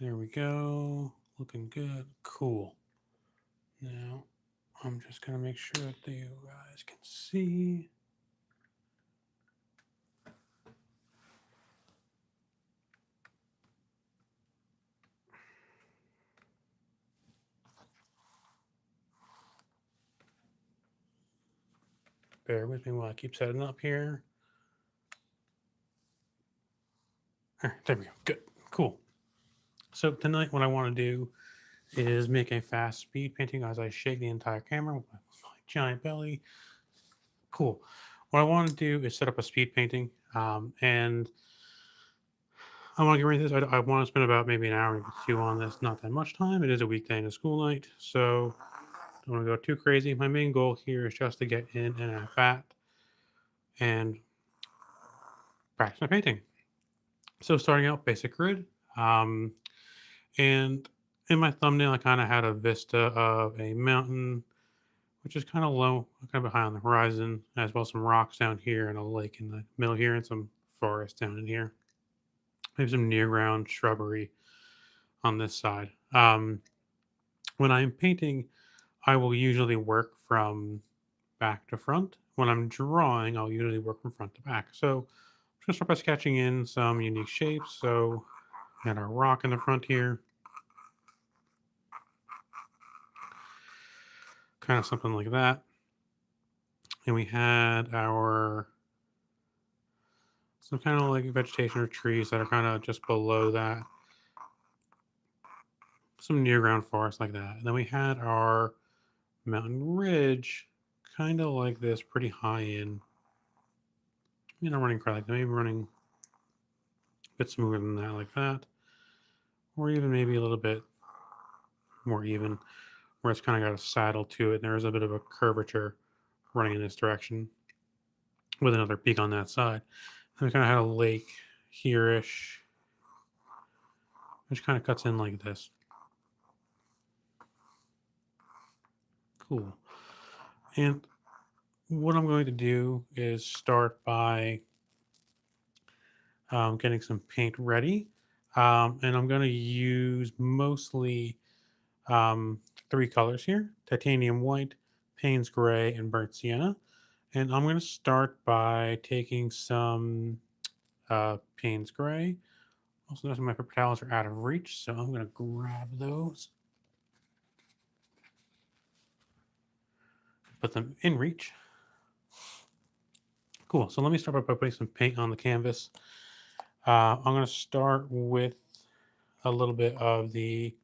There we go. Looking good. Cool. Now, I'm just going to make sure that you guys can see. Bear with me while I keep setting up here. There we go. Good. Cool. So tonight what I want to do is make a fast speed painting as I shake the entire camera with my giant belly. Cool. What I want to do is set up a speed painting, and I want to get ready to this. I want to spend about maybe an hour, maybe two on this. Not that much time. It is a weekday and a school night, so don't want to go too crazy. My main goal here is just to get in and out fat and practice my painting. So starting out, basic grid. Um, and in my thumbnail, I kind of had a vista of a mountain, which is kind of low, kind of high on the horizon, as well as some rocks down here and a lake in the middle here and some forest down in here. Maybe some near ground shrubbery on this side. When I'm painting, I will usually work from back to front. When I'm drawing, I'll usually work from front to back. So I'm just gonna start by sketching in some unique shapes. So we got our rock in the front here, kind of something like that. And we had our some kind of like vegetation or trees that are kind of just below that, some near ground forest like that. And then we had our mountain ridge, kind of like this, pretty high in. Running quite like maybe running a bit smoother than that, like that, or even maybe a little bit more even, where it's kind of got a saddle to it. And there is a bit of a curvature running in this direction with another peak on that side. And we kind of had a lake here-ish, which kind of cuts in like this. Cool. And what I'm going to do is start by getting some paint ready. And I'm going to use mostly um, three colors here: titanium white, Payne's gray, and burnt sienna. And I'm going to start by taking some Payne's gray. Also, notice my paper towels are out of reach, so I'm going to grab those, put them in reach. Cool. So let me start by putting some paint on the canvas. I'm going to start with a little bit of the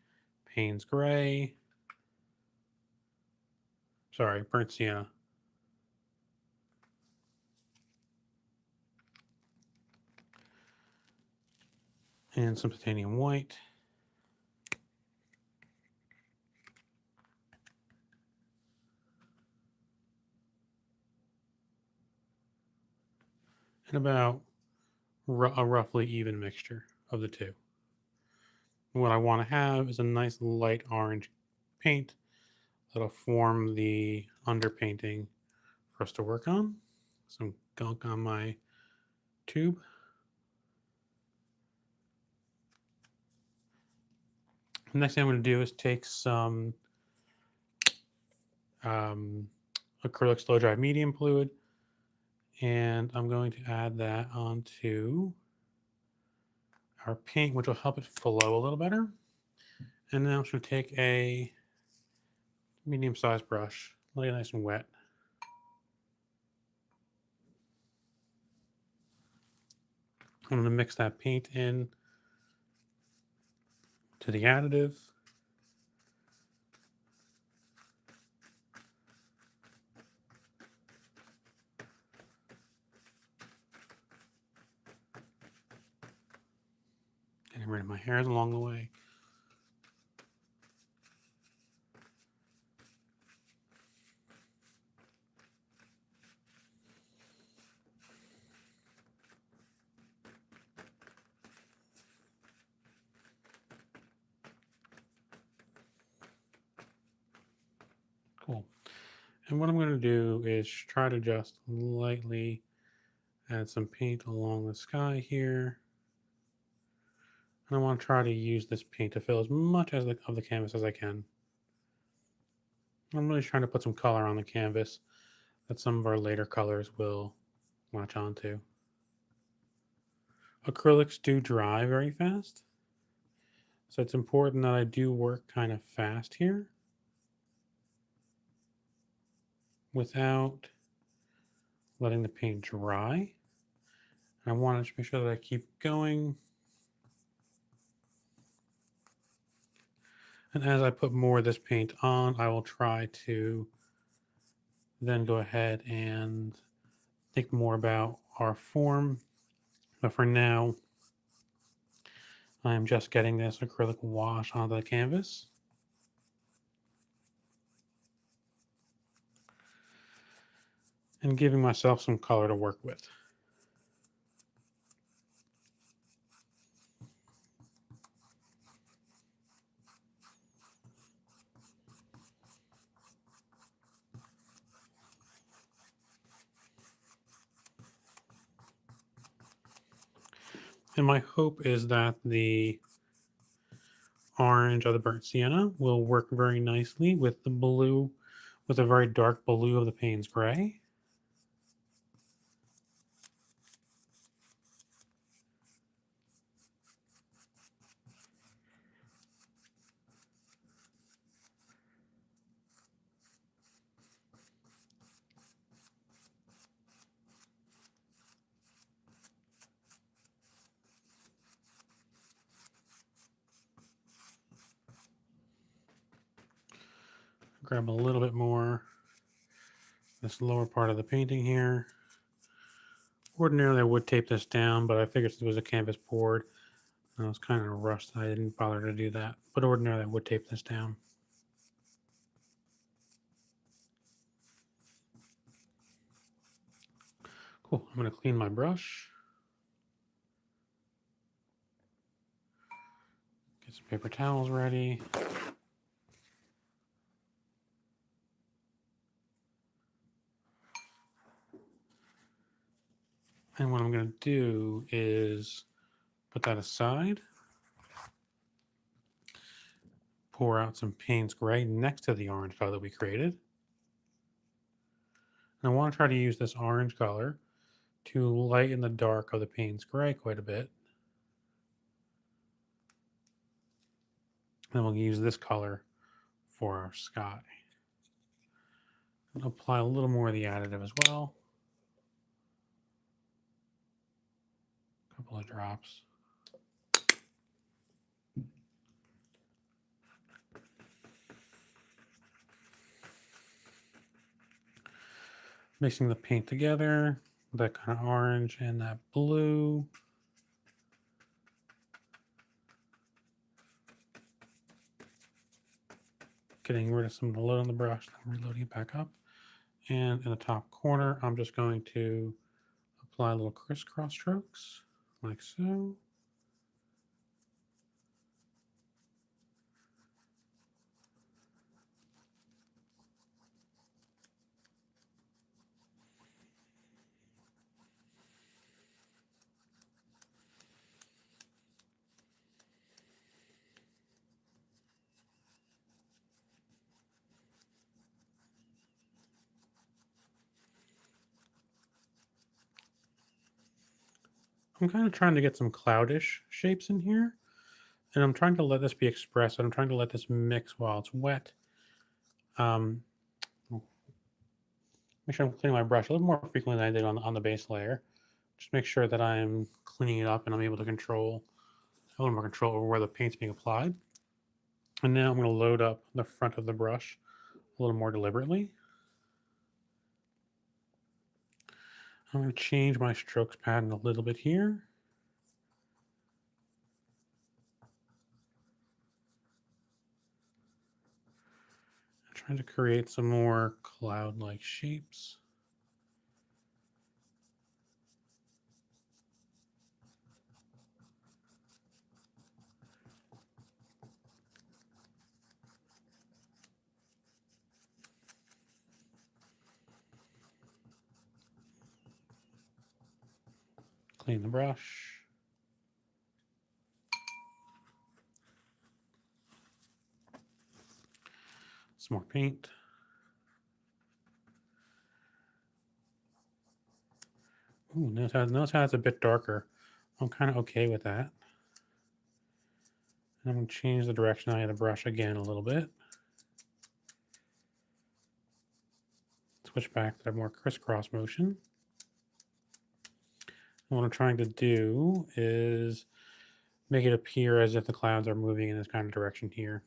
Payne's gray. Sorry, burnt sienna. And some titanium white. And about a roughly even mixture of the two. What I want to have is a nice light orange paint that'll form the underpainting for us to work on. Some gunk on my tube. The next thing I'm going to do is take some um, acrylic slow dry medium fluid, and I'm going to add that onto our paint, which will help it flow a little better. And now I'm just going to take a medium-sized brush, lay it nice and wet. I'm going to mix that paint in to the additive. Getting rid of my hairs along the way. Cool. And what I'm going to do is try to just lightly add some paint along the sky here. And I want to try to use this paint to fill as much of the canvas as I can. I'm really trying to put some color on the canvas that some of our later colors will latch onto. Acrylics do dry very fast, so it's important that I do work kind of fast here without letting the paint dry. I want to make sure that I keep going. And as I put more of this paint on, I will try to then go ahead and think more about our form. But for now, I'm just getting this acrylic wash onto the canvas. And giving myself some color to work with. And my hope is that the orange of the burnt sienna will work very nicely with the blue, with a very dark blue of the Payne's gray. Grab a little bit more this lower part of the painting here. Ordinarily I would tape this down, but I figured since it was a canvas board, I was kind of rushed. I didn't bother to do that. But ordinarily I would tape this down. Cool. I'm going to clean my brush. Get some paper towels ready. And what I'm going to do is put that aside. Pour out some Payne's gray next to the orange color that we created. And I want to try to use this orange color to lighten the dark of the Payne's gray quite a bit. And we'll use this color for our sky. And apply a little more of the additive as well. A couple of drops. Mixing the paint together, that kind of orange and that blue. Getting rid of some of the load on the brush, then reloading it back up. And in the top corner, I'm just going to apply little crisscross strokes, like so. I'm kind of trying to get some cloudish shapes in here. And I'm trying to let this be expressed. I'm trying to let this mix while it's wet. Make sure I'm cleaning my brush a little more frequently than I did on the base layer. Just make sure that I'm cleaning it up and I'm able to control a little more control over where the paint's being applied. And now I'm going to load up the front of the brush a little more deliberately. I'm going to change my strokes pattern a little bit here. I'm trying to create some more cloud-like shapes. Clean the brush. Some more paint. Ooh, notice how it's a bit darker. I'm kind of okay with that. I'm going to change the direction of the brush again a little bit. Switch back to that more crisscross motion. And what I'm trying to do is make it appear as if the clouds are moving in this kind of direction here.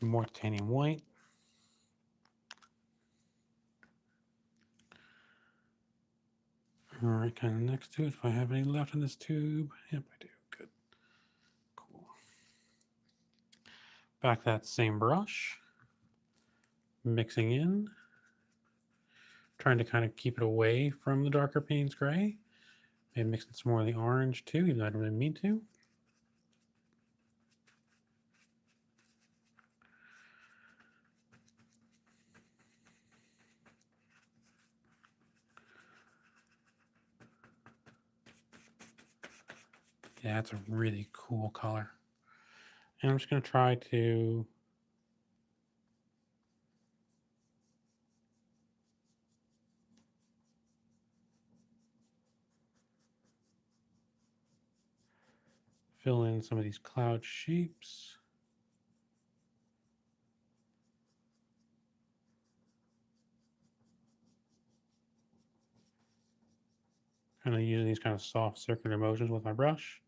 Some more titanium white. All right, kind of next to it. If I have any left in this tube. Yep, I do. Good. Cool. Back that same brush. Mixing in. Trying to kind of keep it away from the darker Payne's gray. Maybe mixing some more of the orange too, even though I don't really mean to. Yeah, it's a really cool color. And I'm just going to try to fill in some of these cloud shapes. Kind of using these kind of soft circular motions with my brush.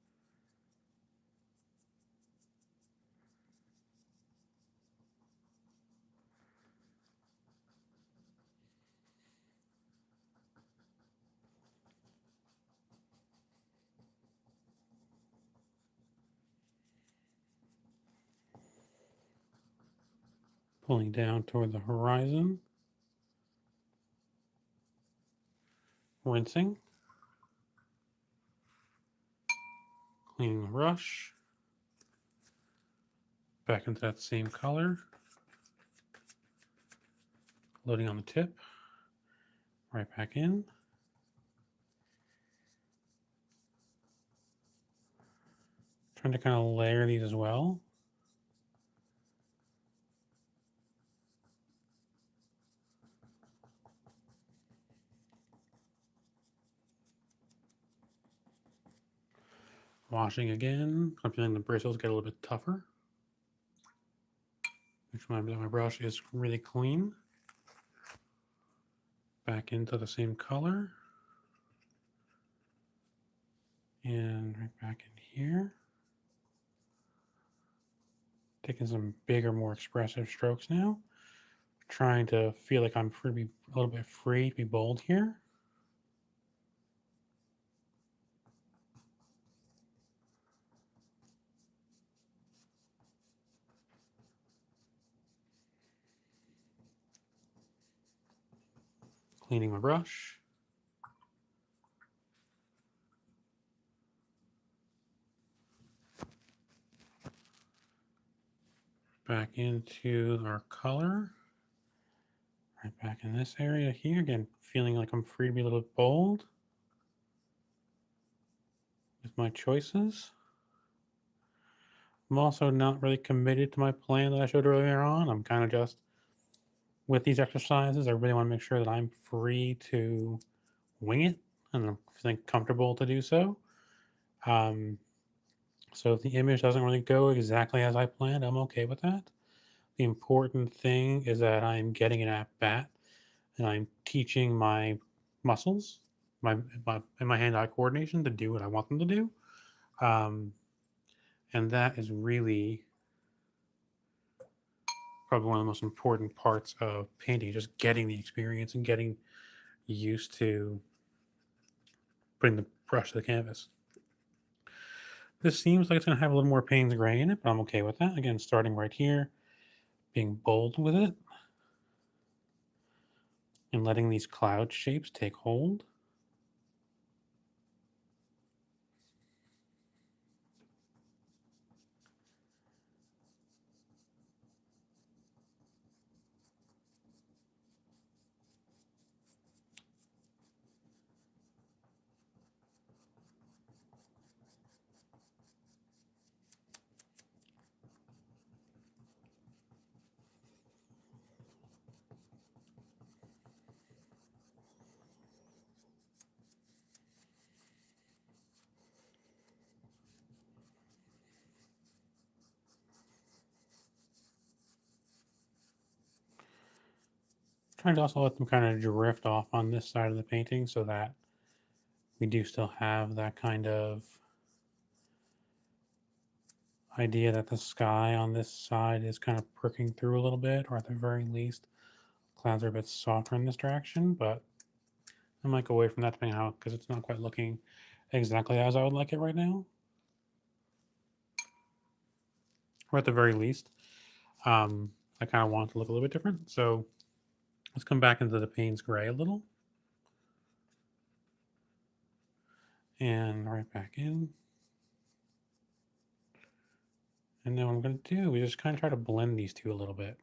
Pulling down toward the horizon. Rinsing. Cleaning the brush. Back into that same color. Loading on the tip. Right back in. Trying to kind of layer these as well. Washing again. I'm feeling the bristles get a little bit tougher. Make sure my brush is really clean. Back into the same color. And right back in here. Taking some bigger, more expressive strokes now. Trying to feel like I'm free to be a little bit free to be bold here. Cleaning my brush. Back into our color. Right back in this area here. Again, feeling like I'm free to be a little bit bold with my choices. I'm also not really committed to my plan that I showed earlier on. I'm kind of just, with these exercises, I really want to make sure that I'm free to wing it and I'm feeling comfortable to do so. So if the image doesn't really go exactly as I planned, I'm okay with that. The important thing is that I'm getting it at bat and I'm teaching my muscles, my hand-eye coordination to do what I want them to do. And that is really probably one of the most important parts of painting, just getting the experience and getting used to putting the brush to the canvas. This seems like it's going to have a little more Payne's gray in it, but I'm okay with that. Again, starting right here, being bold with it, and letting these cloud shapes take hold. Trying to also let them kind of drift off on this side of the painting so that we do still have that kind of idea that the sky on this side is kind of pricking through a little bit, or at the very least, clouds are a bit softer in this direction, but I might go away from that depending on how, because it's not quite looking exactly as I would like it right now. Or at the very least, I kind of want it to look a little bit different. So let's come back into the Payne's gray a little. And right back in. And then what I'm going to do is just kind of try to blend these two a little bit.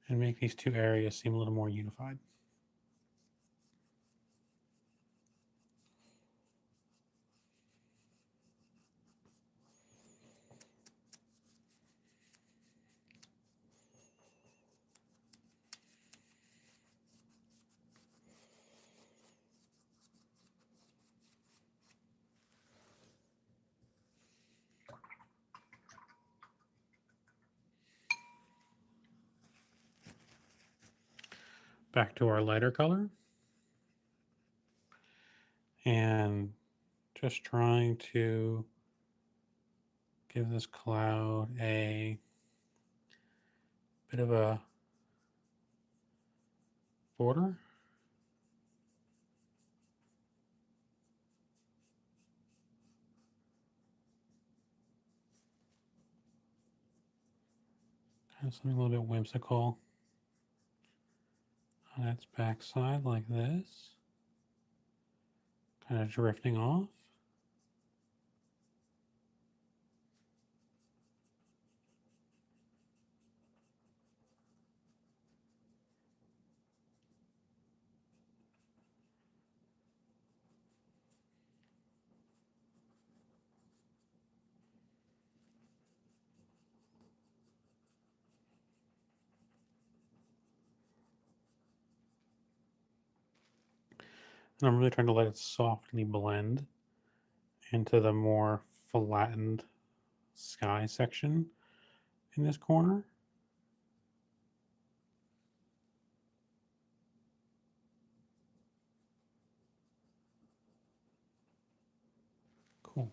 And make these two areas seem a little more unified. Back to our lighter color. And just trying to give this cloud a bit of a border. Kind of something a little bit whimsical on its backside like this. Kind of drifting off. And I'm really trying to let it softly blend into the more flattened sky section in this corner. Cool.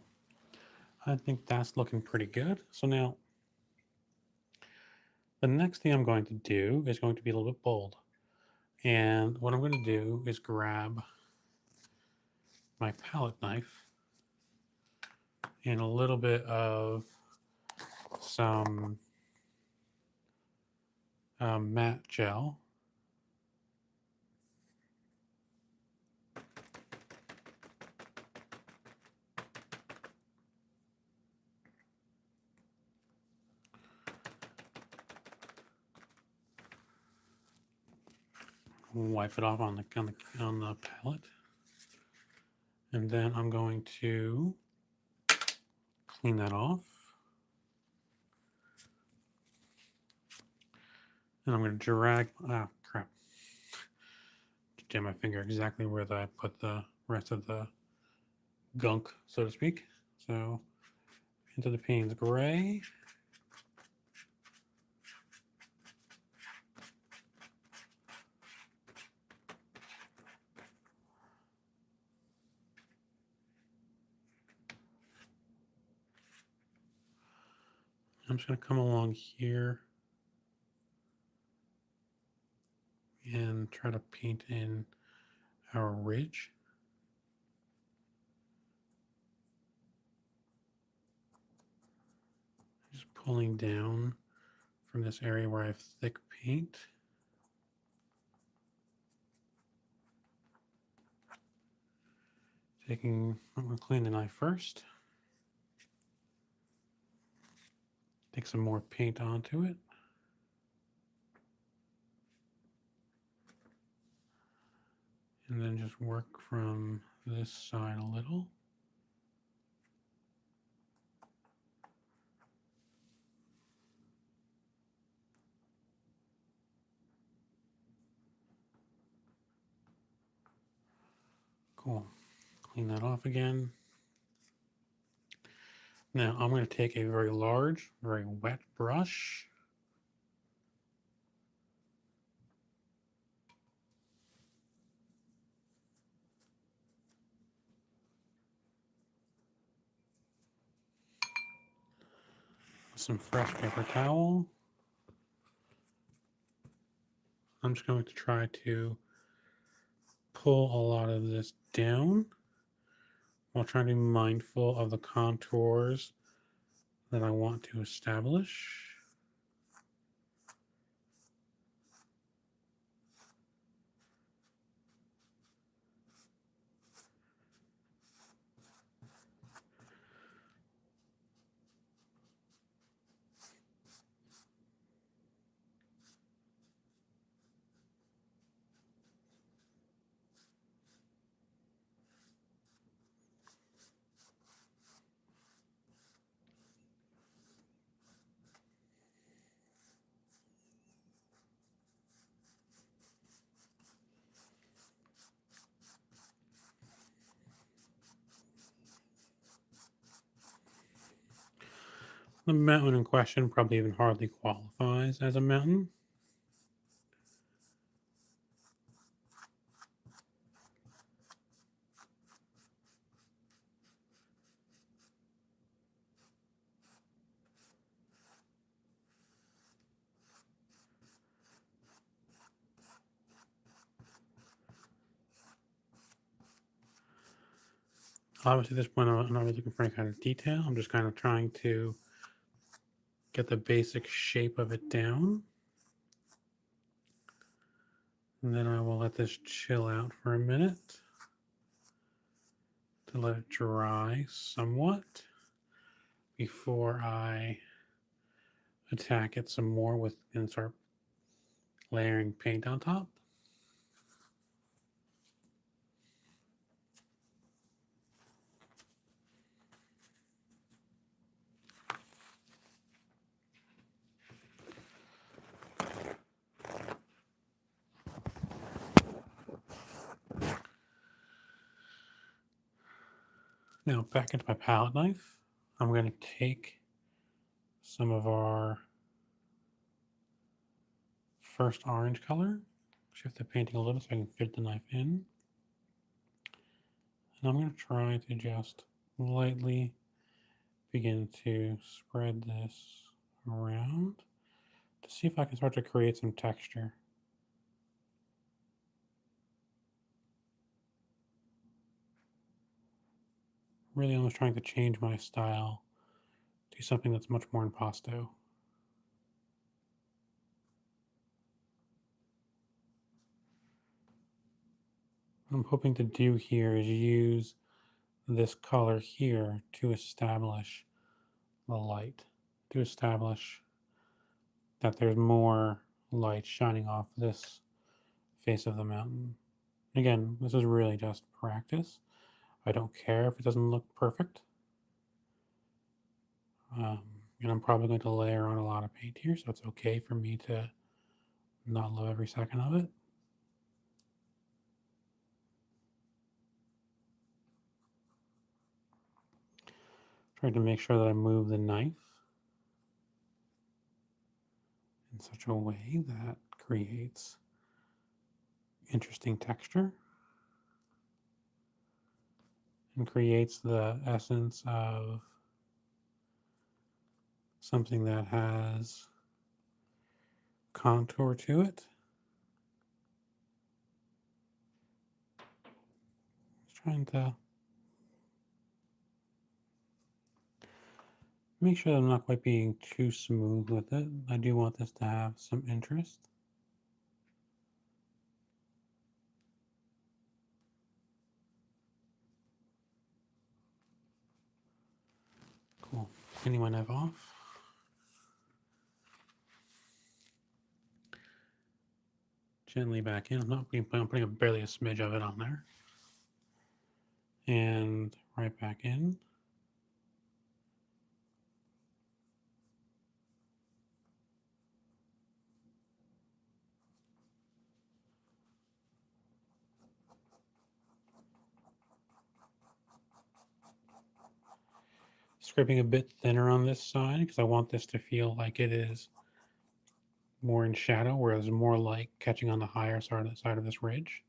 I think that's looking pretty good. So now the next thing I'm going to do is going to be a little bit bold. And what I'm going to do is grab my palette knife and a little bit of some matte gel. Wipe it off on the palette. And then I'm going to clean that off. And I'm going to drag, crap. Jam my finger exactly where I put the rest of the gunk, so to speak. So into the Payne's gray. I'm just going to come along here and try to paint in our ridge. Just pulling down from this area where I have thick paint. I'm going to clean the knife first. Take some more paint onto it. And then just work from this side a little. Cool. Clean that off again. Now I'm going to take a very large, very wet brush. Some fresh paper towel. I'm just going to try to pull a lot of this down while trying to be mindful of the contours that I want to establish. The mountain in question probably even hardly qualifies as a mountain. Obviously, at this point, I'm not really looking for any kind of detail. I'm just kind of trying to get the basic shape of it down. And then I will let this chill out for a minute to let it dry somewhat before I attack it some more with and start layering paint on top. Now back into my palette knife, I'm going to take some of our first orange color, shift the painting a little so I can fit the knife in. And I'm going to try to just lightly begin to spread this around to see if I can start to create some texture. Really almost trying to change my style to something that's much more impasto. What I'm hoping to do here is use this color here to establish the light, to establish that there's more light shining off this face of the mountain. Again, this is really just practice. I don't care if it doesn't look perfect. And I'm probably going to layer on a lot of paint here, so it's okay for me to not love every second of it. Trying to make sure that I move the knife in such a way that creates interesting texture and creates the essence of something that has contour to it. Trying to make sure that I'm not quite being too smooth with it. I do want this to have some interest. Cool. Cleaning my knife off. Gently back in. I'm putting barely a smidge of it on there. And right back in. Scraping a bit thinner on this side because I want this to feel like it is more in shadow, whereas more light catching on the higher side of this ridge.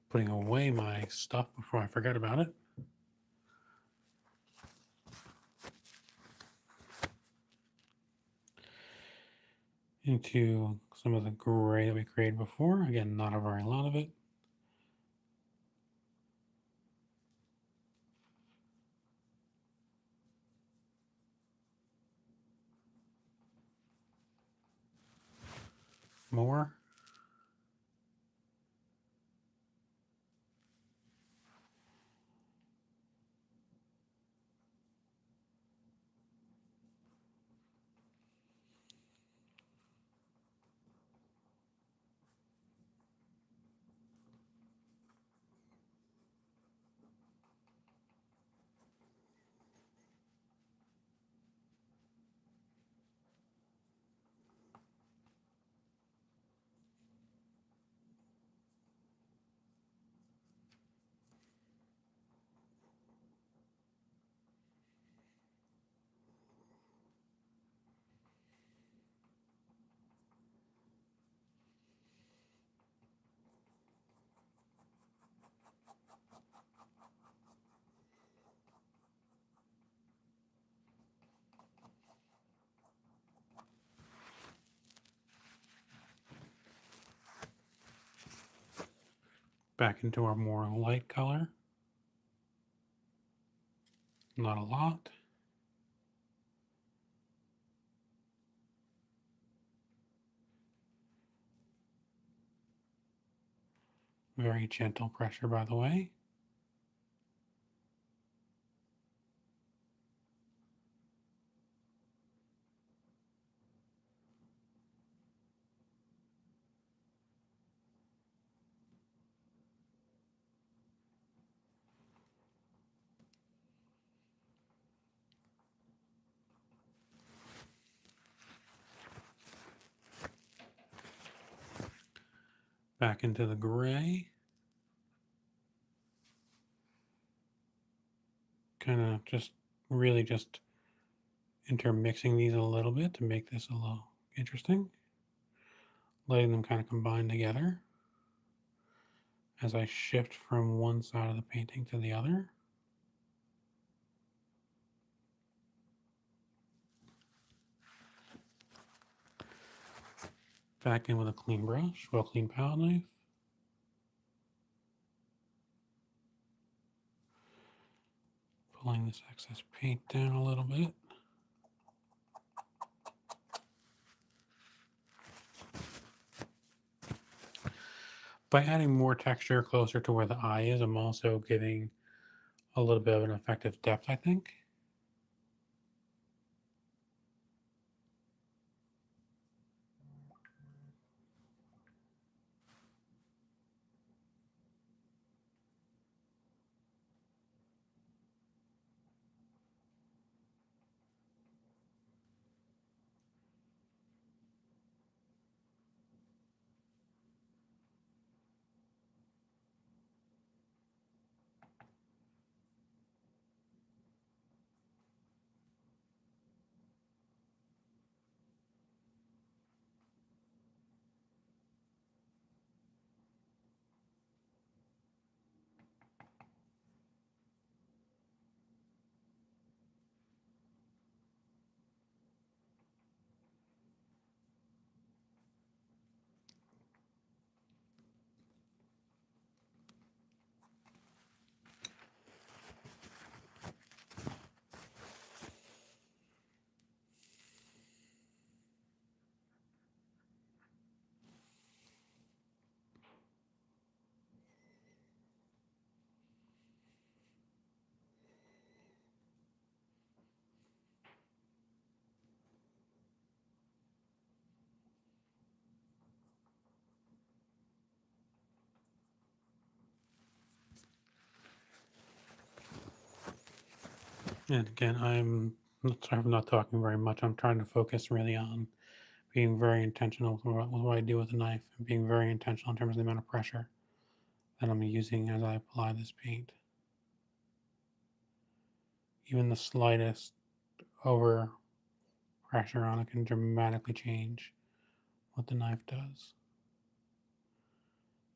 Putting away my stuff before I forget about it. Into some of the gray that we created before. Again, not a very lot of it. More. Back into our more light color. Not a lot. Very gentle pressure, by the way. Back into the gray. Kind of just really just intermixing these a little bit to make this a little interesting. Letting them kind of combine together as I shift from one side of the painting to the other. Back in with a clean brush, well clean palette knife. Pulling this excess paint down a little bit. By adding more texture closer to where the eye is, I'm also giving a little bit of an effective depth, I think. And again, I'm not talking very much. I'm trying to focus really on being very intentional with what I do with the knife and being very intentional in terms of the amount of pressure that I'm using as I apply this paint. Even the slightest over pressure on it can dramatically change what the knife does.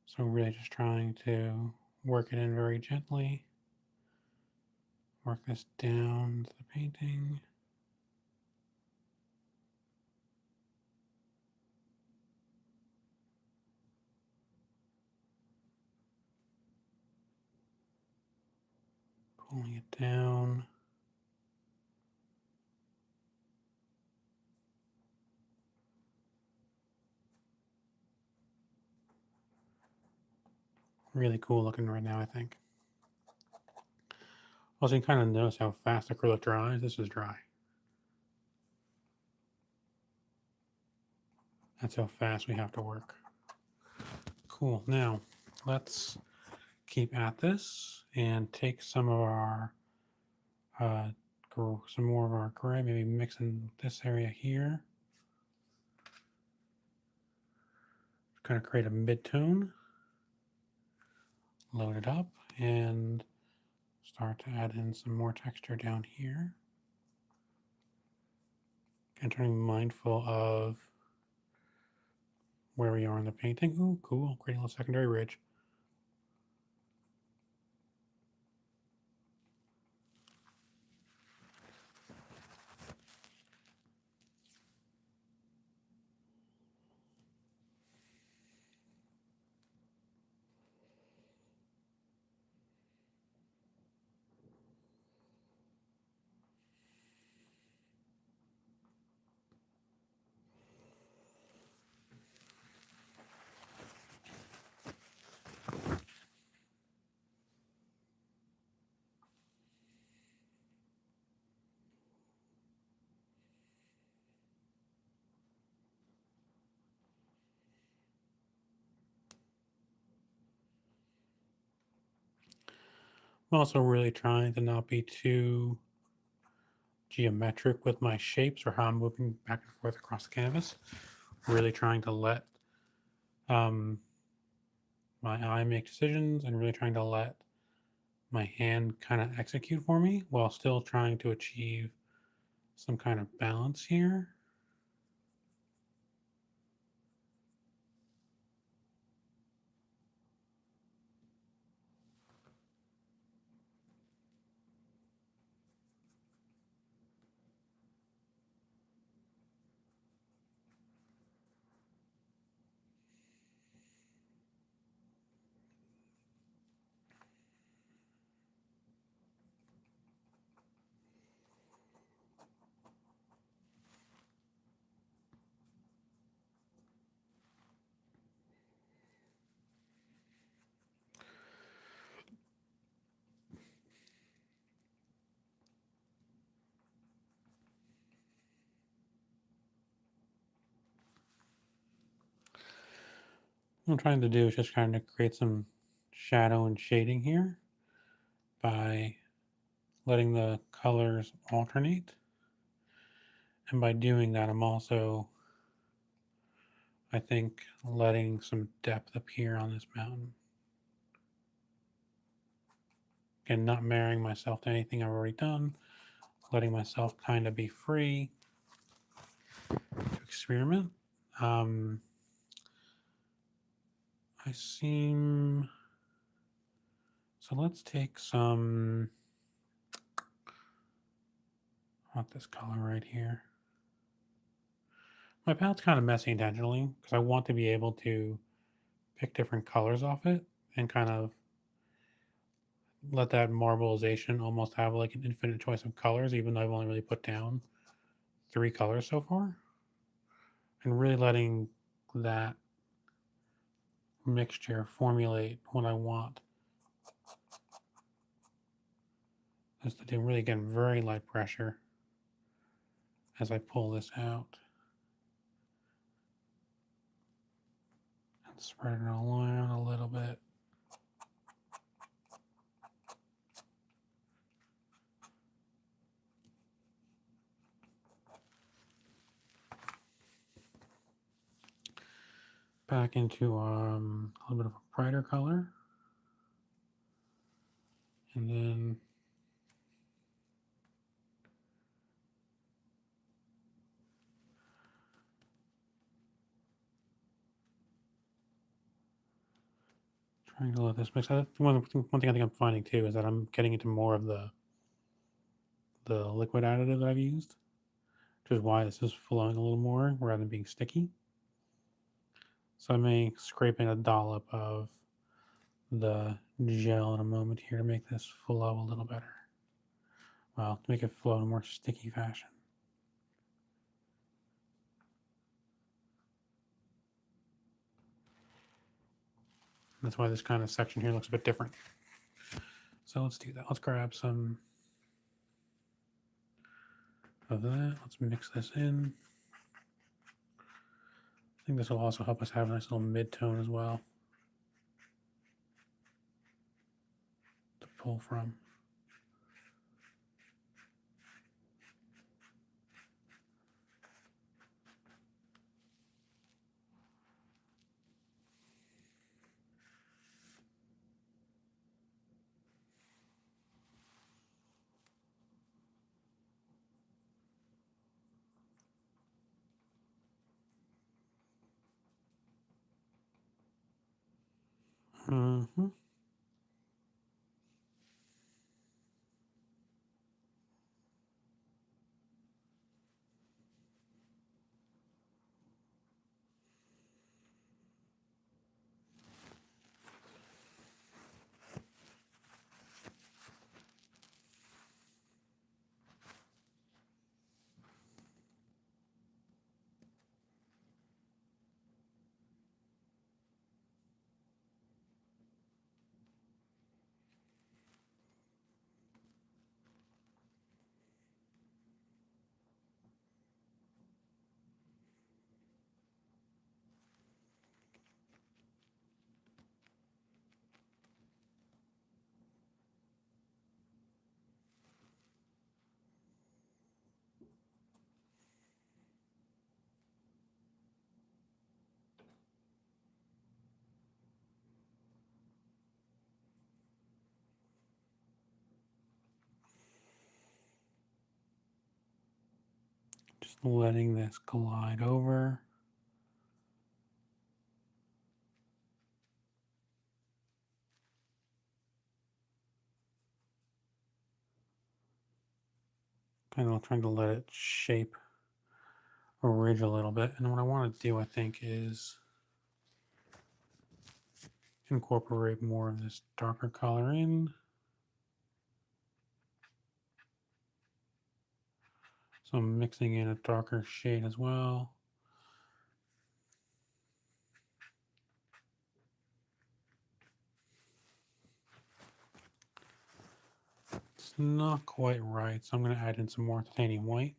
So really just trying to work it in very gently, work this down to the painting. Pulling it down. Really cool looking right now, I think. Also, you can kind of notice how fast acrylic dries. This is dry. That's how fast we have to work. Cool. Now, let's keep at this and take some of our, some more of our gray, maybe mix in this area here. Kind of create a mid-tone. Load it up and start to add in some more texture down here. And turning mindful of where we are in the painting. Ooh, cool. Creating a little secondary ridge. I'm also really trying to not be too geometric with my shapes or how I'm moving back and forth across the canvas. Really trying to let my eye make decisions and really trying to let my hand kind of execute for me while still trying to achieve some kind of balance here. What I'm trying to do is just kind of create some shadow and shading here by letting the colors alternate. And by doing that, I'm also, I think, letting some depth appear on this mountain. Again, not marrying myself to anything I've already done, letting myself kind of be free to experiment. I seem, so let's take some, I want this color right here. My palette's kind of messy intentionally because I want to be able to pick different colors off it and kind of let that marbleization almost have like an infinite choice of colors, even though I've only really put down 3 colors so far. And really letting that mixture formulate what I want. Just to do really, again, very light pressure as I pull this out. And spread it around a little bit. back into a little bit of a brighter color. And then trying to let this mix. One thing I think I'm finding too is that I'm getting into more of the liquid additive that I've used, which is why this is flowing a little more rather than being sticky. So I may scrape in a dollop of the gel in a moment here to make this flow a little better. Well, to make it flow in a more sticky fashion. That's why this kind of section here looks a bit different. So let's do that. Let's grab some of that. Let's mix this in. I think this will also help us have a nice little mid-tone as well to pull from. Mm-hmm. Just letting this glide over. Kind of trying to let it shape or ridge a little bit. And what I want to do, I think, is incorporate more of this darker color in. So I'm mixing in a darker shade as well. It's not quite right, so I'm going to add in some more titanium white.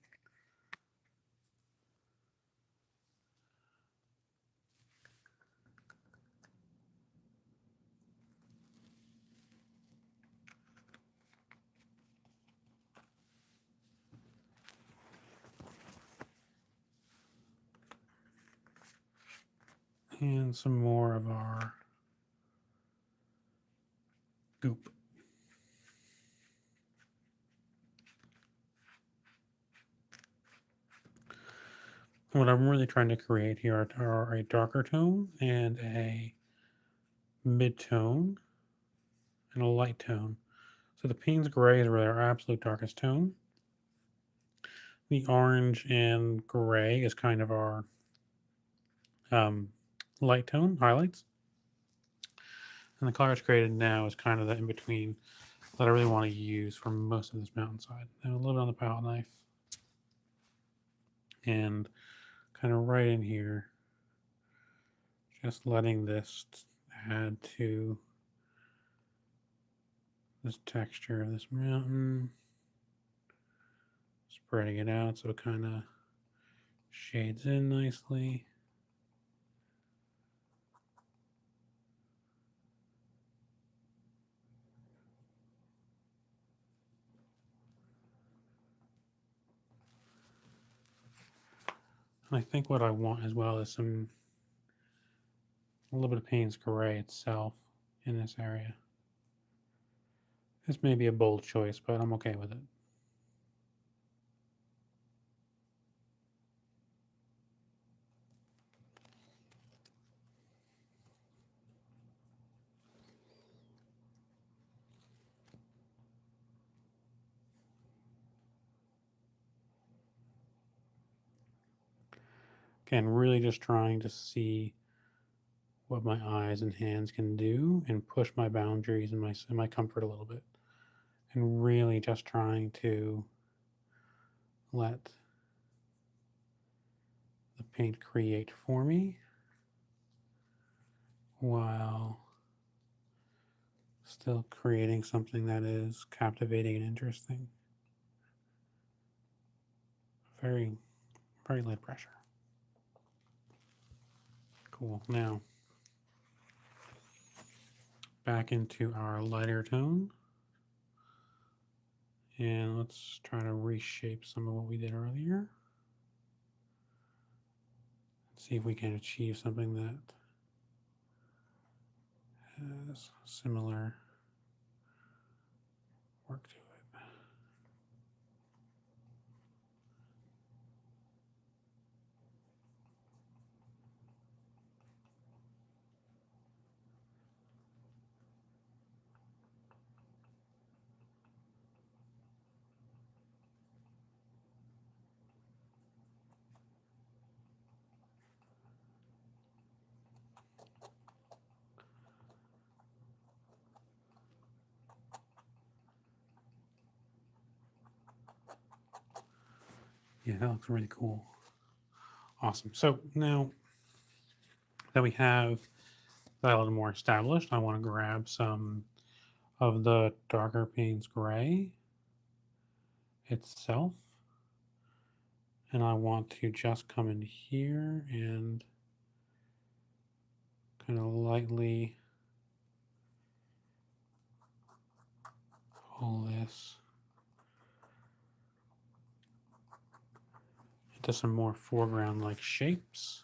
And some more of our goop. What I'm really trying to create here are a darker tone and a mid-tone and a light tone. So the Payne's Gray is really our absolute darkest tone. The orange and gray is kind of our light tone highlights. And the color it's created now is kind of the in-between that I really want to use for most of this mountainside. And a little bit on the palette knife. And kind of right in here, just letting this add to this texture of this mountain. Spreading it out so it kind of shades in nicely. And I think what I want as well is some a little bit of Payne's Gray itself in this area. This may be a bold choice, but I'm okay with it. Again, really just trying to see what my eyes and hands can do and push my boundaries and my comfort a little bit. And really just trying to let the paint create for me while still creating something that is captivating and interesting. Very, very light pressure. Cool. Now, back into our lighter tone. And let's try to reshape some of what we did earlier. See if we can achieve something that has similar work to it. Yeah, that looks really cool. Awesome. So now that we have that a little more established, I want to grab some of the darker Payne's Gray itself. And I want to just come in here and kind of lightly pull this into some more foreground-like shapes.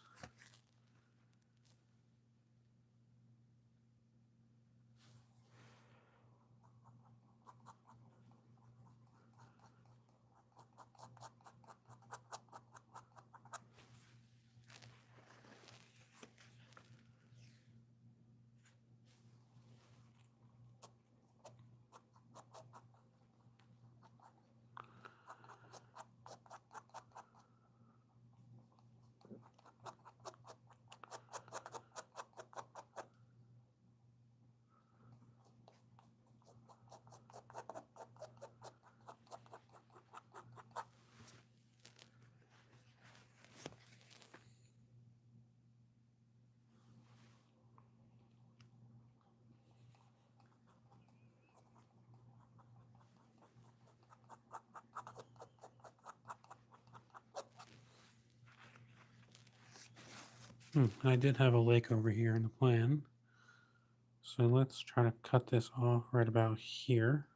I did have a lake over here in the plan. So let's try to cut this off right about here.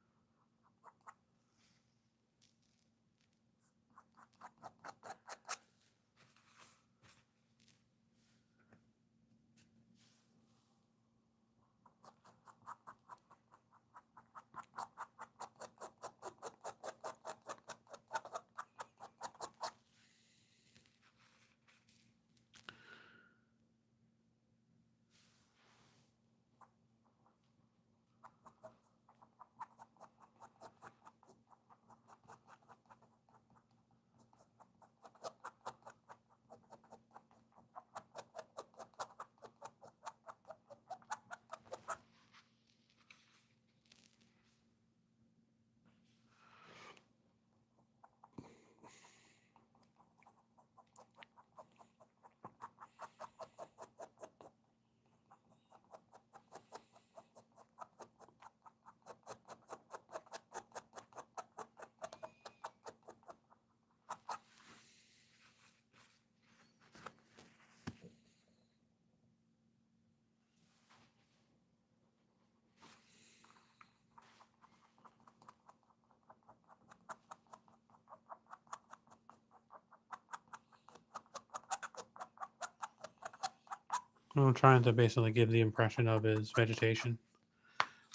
What I'm trying to basically give the impression of is vegetation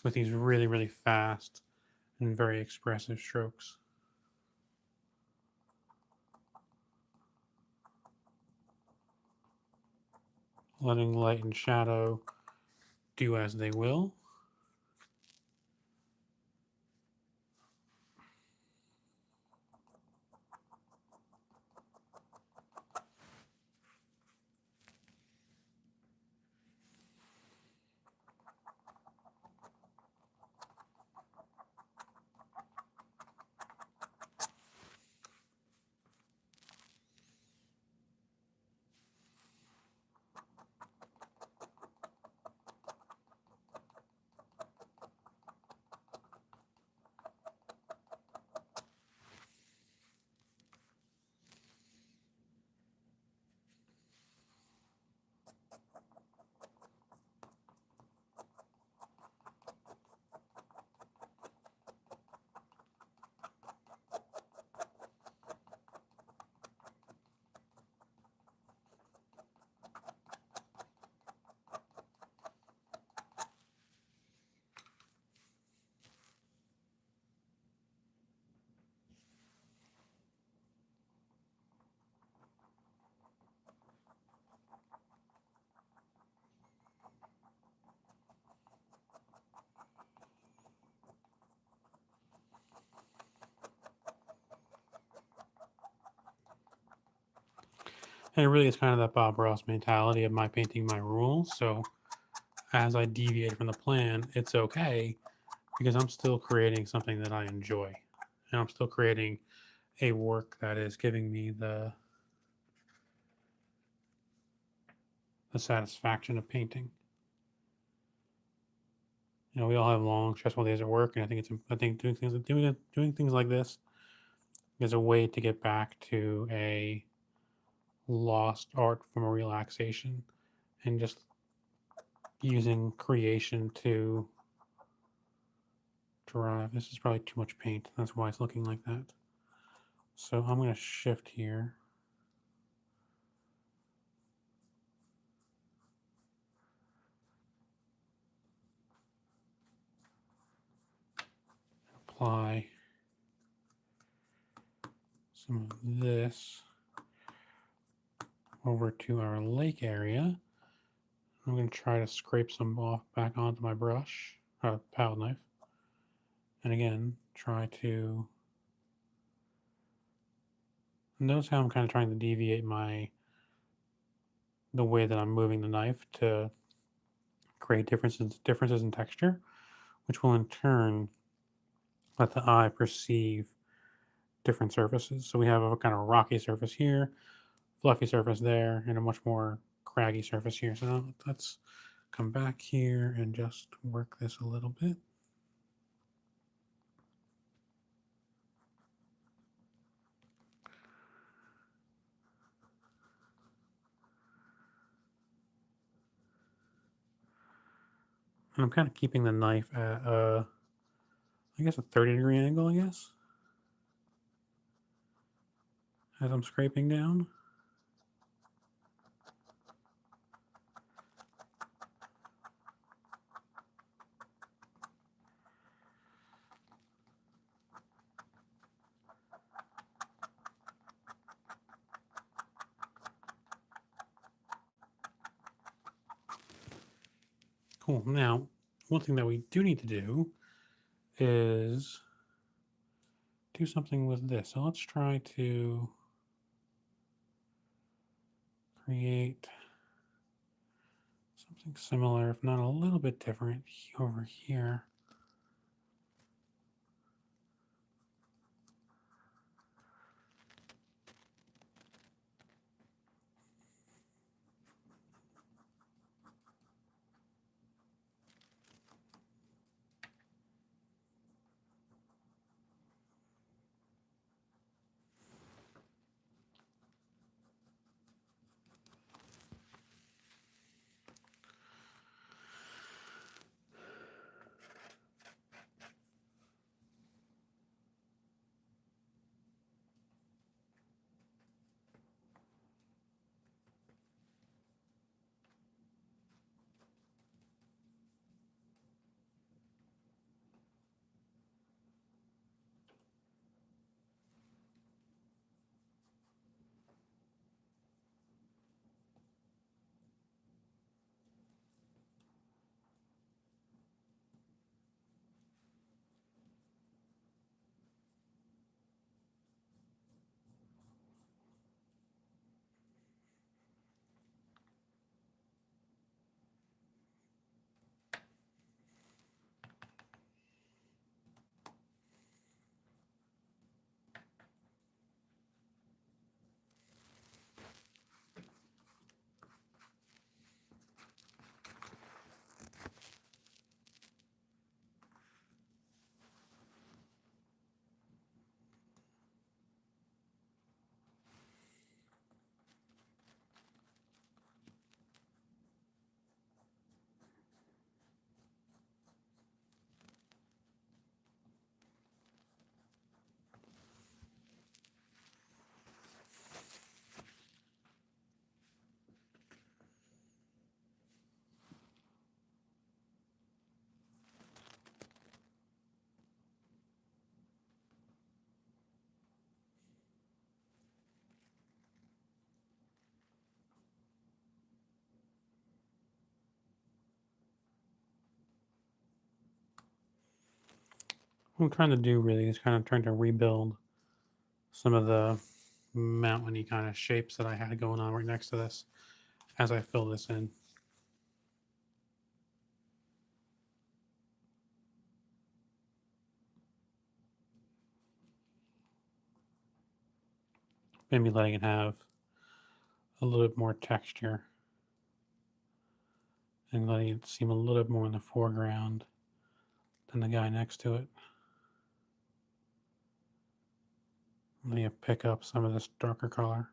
with these really, really fast and very expressive strokes. Letting light and shadow do as they will. And it really is kind of that Bob Ross mentality of my painting, my rules. So as I deviate from the plan, it's okay because I'm still creating something that I enjoy. And I'm still creating a work that is giving me the satisfaction of painting. You know, we all have long, stressful days at work, and I think doing things like this is a way to get back to a lost art from a relaxation and just using creation to drive. This is probably too much paint. That's why it's looking like that. So I'm going to shift here. Apply some of this over to our lake area. I'm going to try to scrape some off back onto my brush, palette knife. And again, try to notice how I'm kind of trying to deviate the way that I'm moving the knife to create differences in texture, which will in turn let the eye perceive different surfaces. So we have a kind of rocky surface here, fluffy surface there, and a much more craggy surface here. So now let's come back here and just work this a little bit. And I'm kind of keeping the knife at I guess a 30-degree angle, I guess, as I'm scraping down. Cool. Now, one thing that we do need to do is do something with this. So let's try to create something similar, if not a little bit different, over here. I'm trying to do really is kind of trying to rebuild some of the mountainy kind of shapes that I had going on right next to this as I fill this in. Maybe letting it have a little bit more texture and letting it seem a little bit more in the foreground than the guy next to it. Letting it pick up some of this darker color.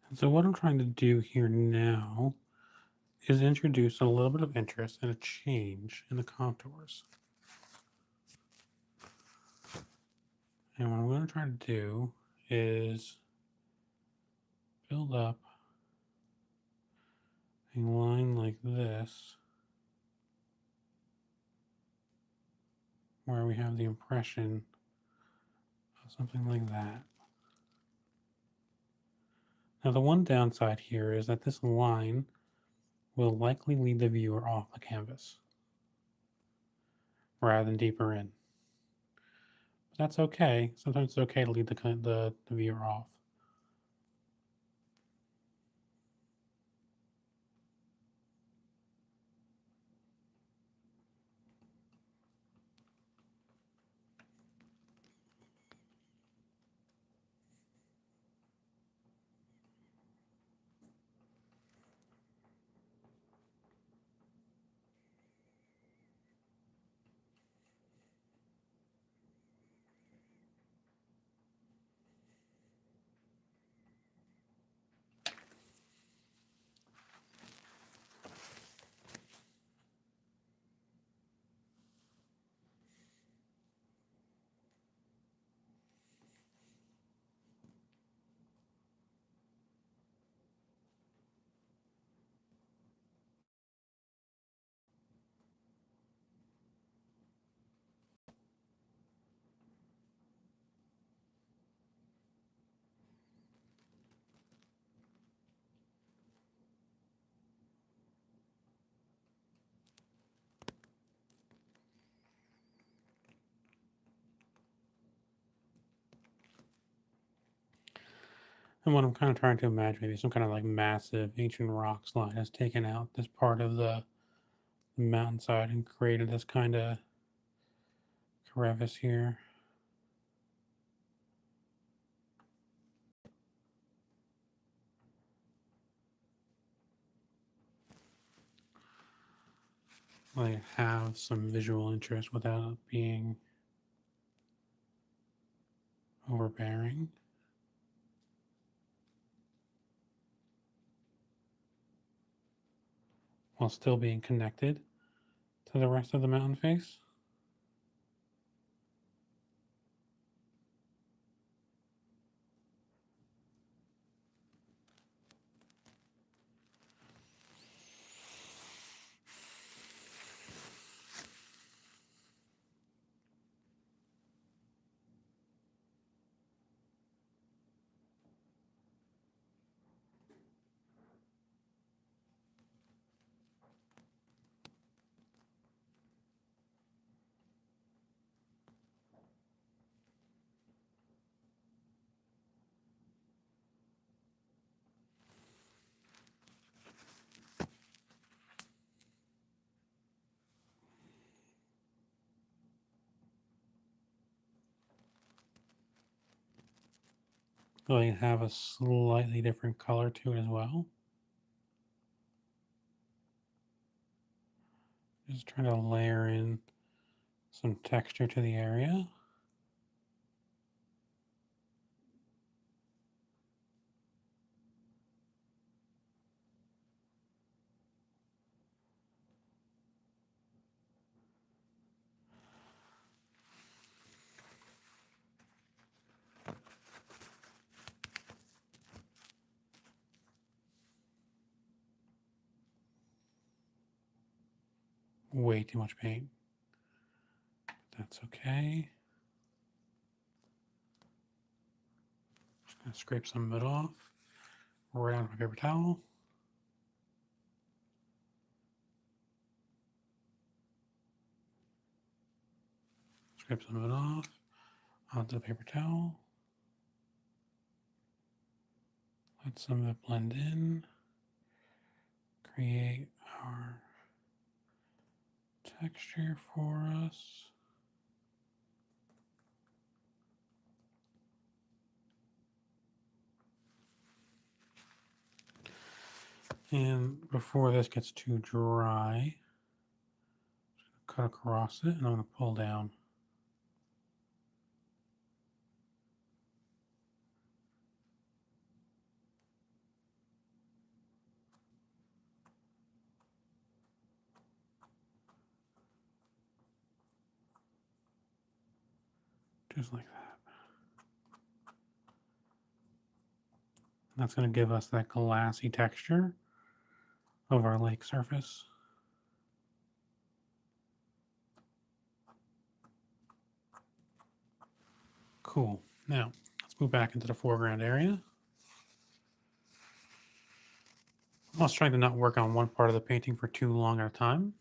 And so what I'm trying to do here now is introduce a little bit of interest and a change in the contours. And what I'm going to try to do is build up a line like this, where we have the impression of something like that. Now the one downside here is that this line will likely lead the viewer off the canvas rather than deeper in. But that's okay. Sometimes it's okay to lead the viewer off. And what I'm kind of trying to imagine, maybe some kind of like massive ancient rock slide has taken out this part of the mountainside and created this kind of crevice here. Like have some visual interest without it being overbearing. While still being connected to the rest of the mountain face. Going to have a slightly different color to it as well. Just trying to layer in some texture to the area. Way too much paint. That's okay. Just gonna scrape some of it off right on my paper towel. Scrape some of it off onto the paper towel. Let some of it blend in. Create our texture for us. And before this gets too dry, cut across it, and I'm going to pull down. Just like that. And that's going to give us that glassy texture of our lake surface. Cool. Now, let's move back into the foreground area. I was trying to not work on one part of the painting for too long at a time.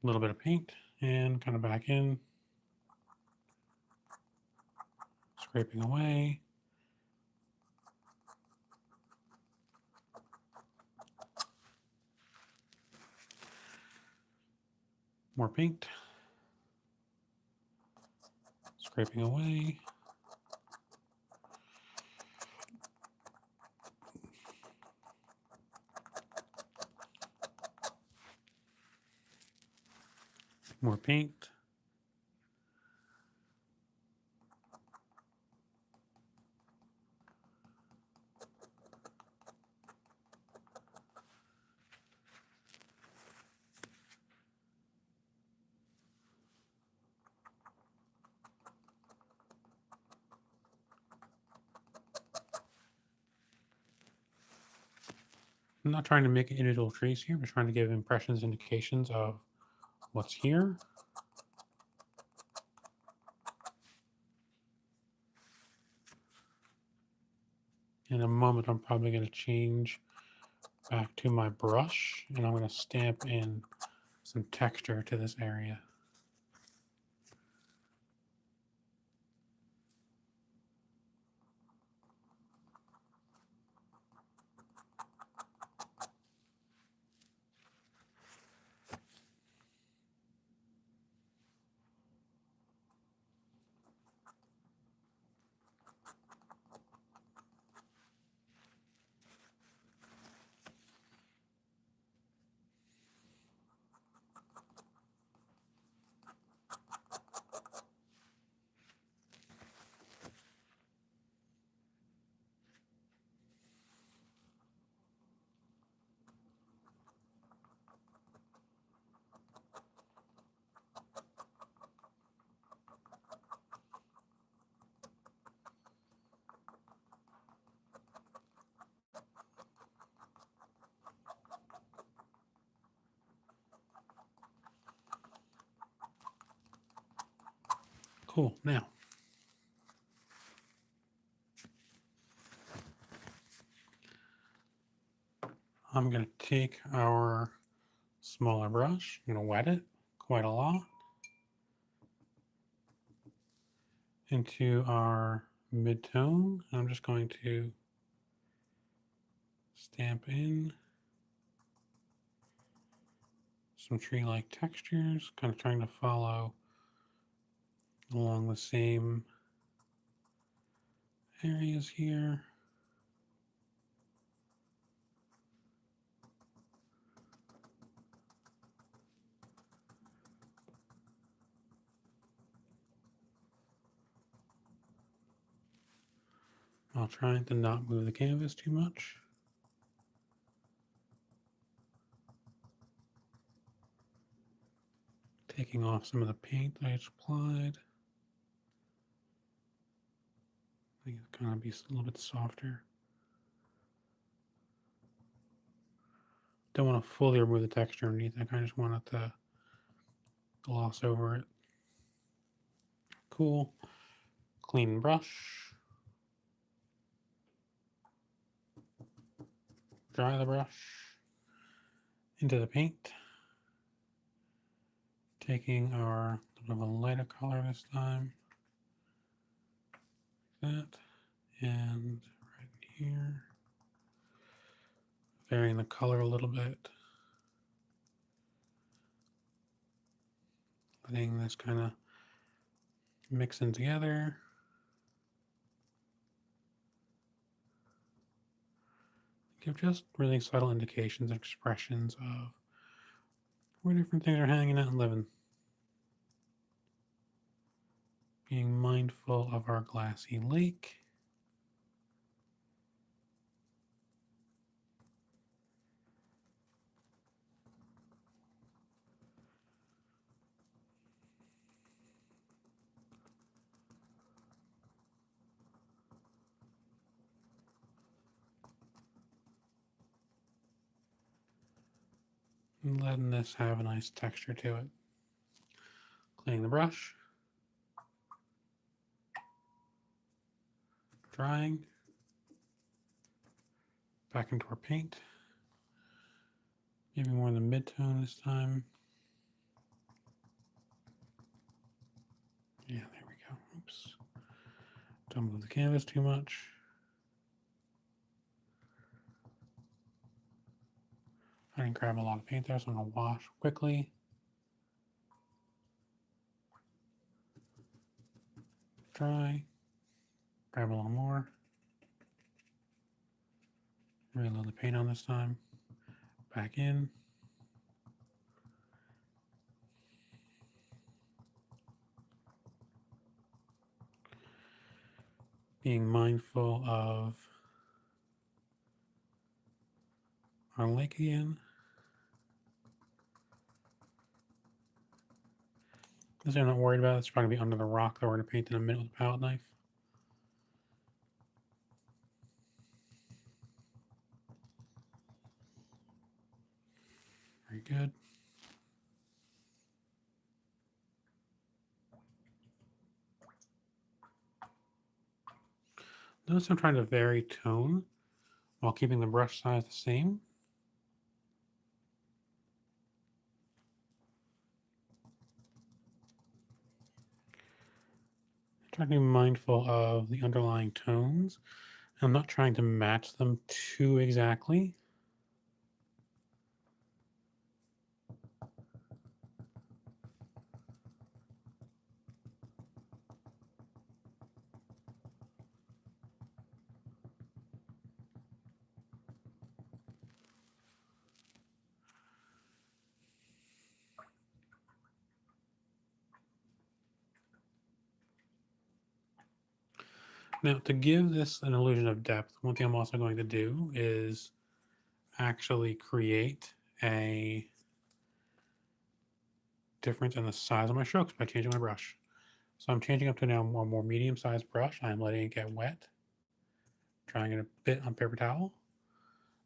A little bit of paint and kind of back in. Scraping away. More paint. Scraping away. More paint. I'm not trying to make individual trees here. We're trying to give impressions, indications of what's here. In a moment, I'm probably going to change back to my brush, and I'm going to stamp in some texture to this area. Cool. Now, I'm going to take our smaller brush, I'm going to wet it quite a lot into our mid-tone. I'm just going to stamp in some tree-like textures, kind of trying to follow along the same areas here. I'll try to not move the canvas too much. Taking off some of the paint I just applied. I think it's gonna be a little bit softer. Don't want to fully remove the texture underneath. I kind of just want it to gloss over it. Cool. Clean brush. Dry the brush into the paint. Taking our little bit of a lighter color this time. Like that. And right here. Varying the color a little bit. Letting this kind of mix in together. Give just really subtle indications and expressions of where different things are hanging out and living. Being mindful of our glassy lake. And letting this have a nice texture to it. Cleaning the brush. Drying. Back into our paint. Maybe more in the mid-tone this time. Yeah, there we go. Oops. Don't move the canvas too much. I didn't grab a lot of paint there, so I'm going to wash quickly. Dry. Grab a little more. Reload the paint on this time. Back in. Being mindful of our lake again. This I'm not worried about. It's probably going to be under the rock that we're going to paint in a minute with a palette knife. Very good. Notice I'm trying to vary tone while keeping the brush size the same. Trying to be mindful of the underlying tones. I'm not trying to match them too exactly. Now, to give this an illusion of depth, one thing I'm also going to do is actually create a difference in the size of my strokes by changing my brush. So I'm changing up to now a more medium-sized brush. I'm letting it get wet, drying it a bit on paper towel.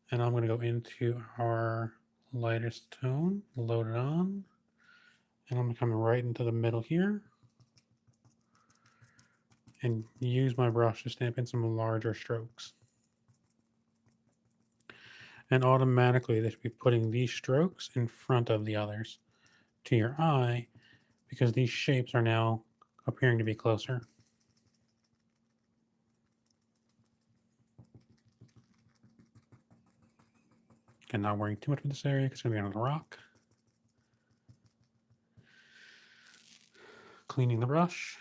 And I'm going to go into our lightest tone, load it on, and I'm going to come right into the middle here and use my brush to stamp in some larger strokes. And automatically they should be putting these strokes in front of the others to your eye because these shapes are now appearing to be closer. And not worrying too much with this area because it's going to be on the rock. Cleaning the brush.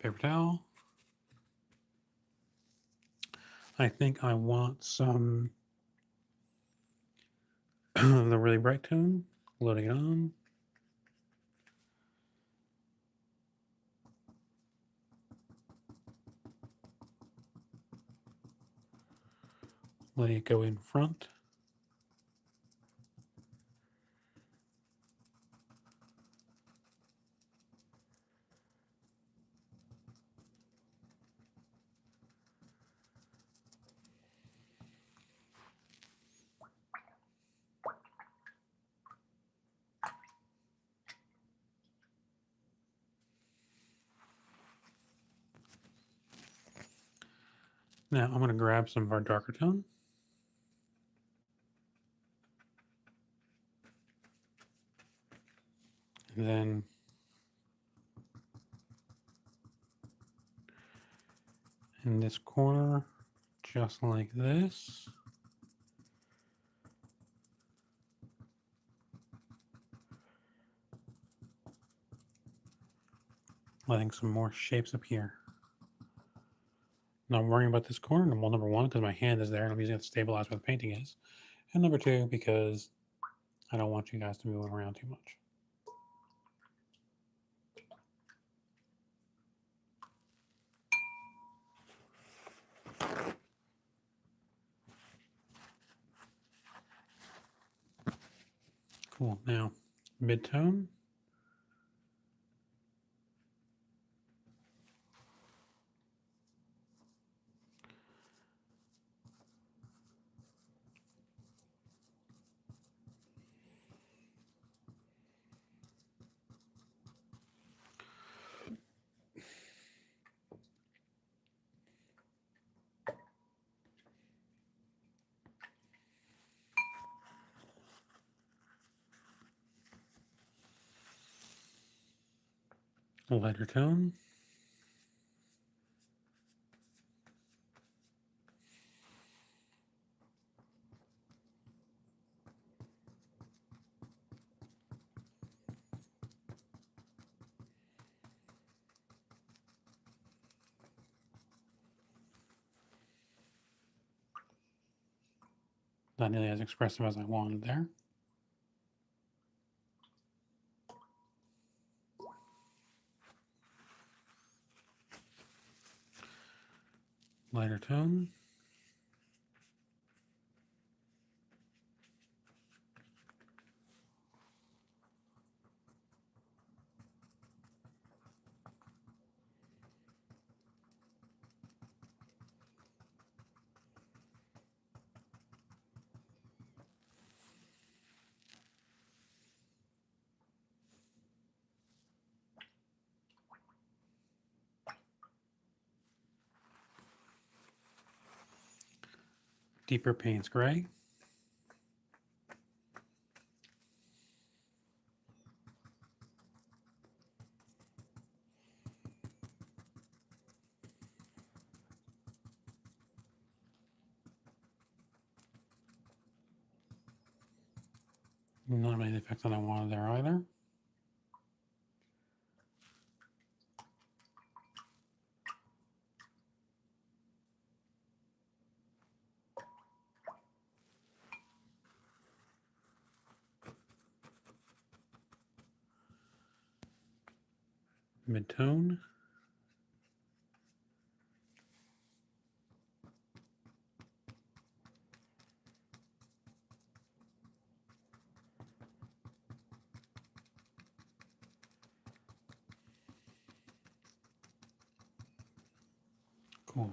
paper towel. I think I want some the really bright tone. Loading it on. Letting it go in front. Now I'm going to grab some of our darker tone. And then in this corner, just like this. Letting some more shapes appear. Not worrying about this corner. Well, number one, because my hand is there and I'm using it to stabilize where the painting is. And number two, because I don't want you guys to move around too much. Cool. Now, mid-tone. A lighter tone. Not nearly as expressive as I wanted there. Lighter tone. Deeper Payne's Gray. Not really the effect that I wanted there either. Mid-tone. Cool.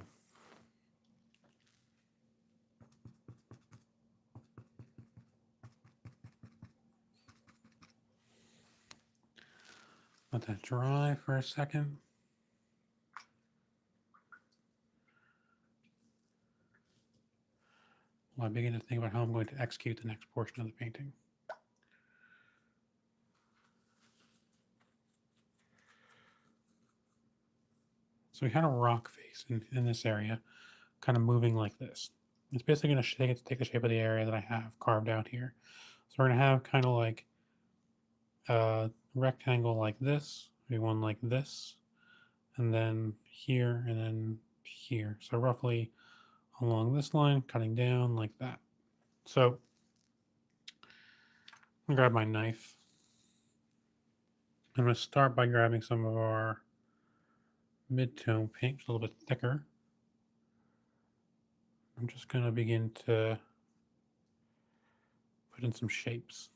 Let that dry for a second. While I begin to think about how I'm going to execute the next portion of the painting. So we had a rock face in this area, kind of moving like this. It's basically going to take the shape of the area that I have carved out here. So we're going to have kind of like a rectangle like this, maybe one like this, and then here, and then here. So roughly along this line, cutting down like that. So I'm gonna grab my knife. I'm gonna start by grabbing some of our mid-tone paint, a little bit thicker. I'm just gonna begin to put in some shapes.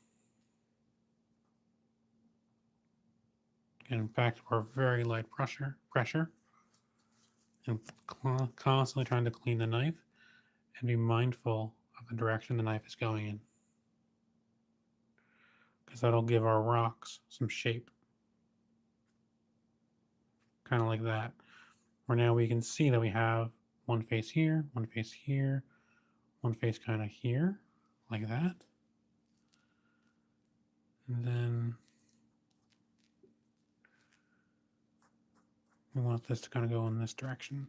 Getting back to our very light pressure, and constantly trying to clean the knife and be mindful of the direction the knife is going in, because that'll give our rocks some shape, kind of like that. Where now we can see that we have one face here, one face here, one face kind of here, like that. And then we want this to kind of go in this direction.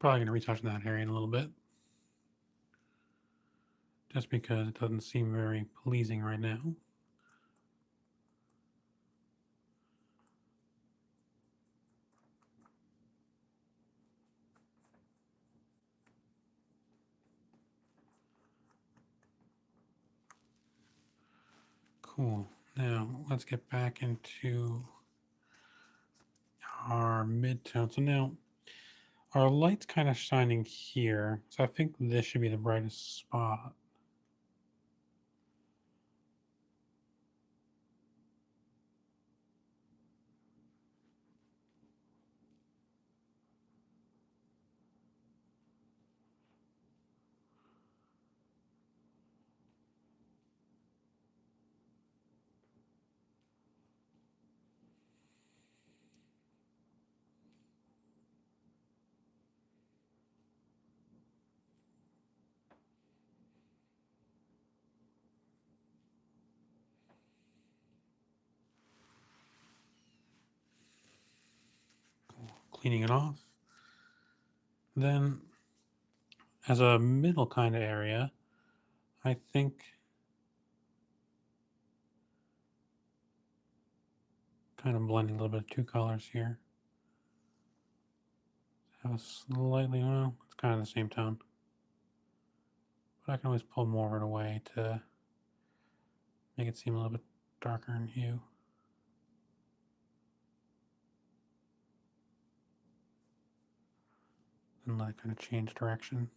Probably going to retouch that area in a little bit, just because it doesn't seem very pleasing right now. Cool. Now let's get back into our mid-tone. So now our light's kind of shining here, so I think this should be the brightest spot. Cleaning it off. Then, as a middle kind of area, I think kind of blending a little bit of two colors here. Have a slightly, well, it's kind of the same tone, but I can always pull more of it away to make it seem a little bit darker in hue. And let it kind of change direction.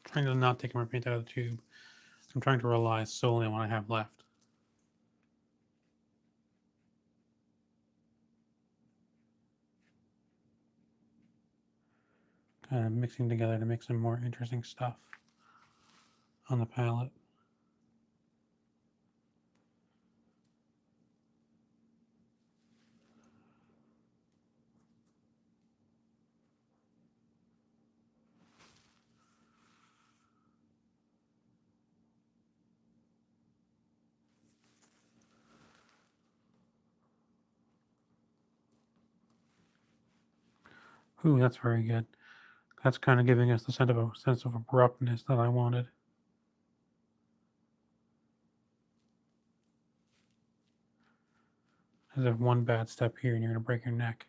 Trying to not take my paint out of the tube. I'm trying to rely solely on what I have left. Kind of mixing together to make some more interesting stuff on the palette. Ooh, that's very good. That's kind of giving us the sense of abruptness that I wanted. As if one bad step here and you're going to break your neck.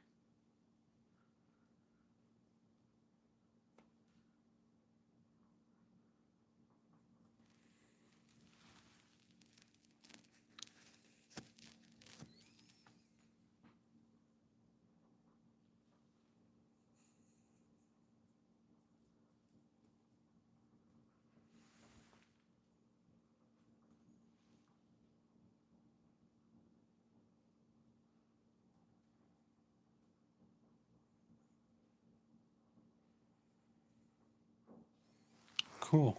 Cool.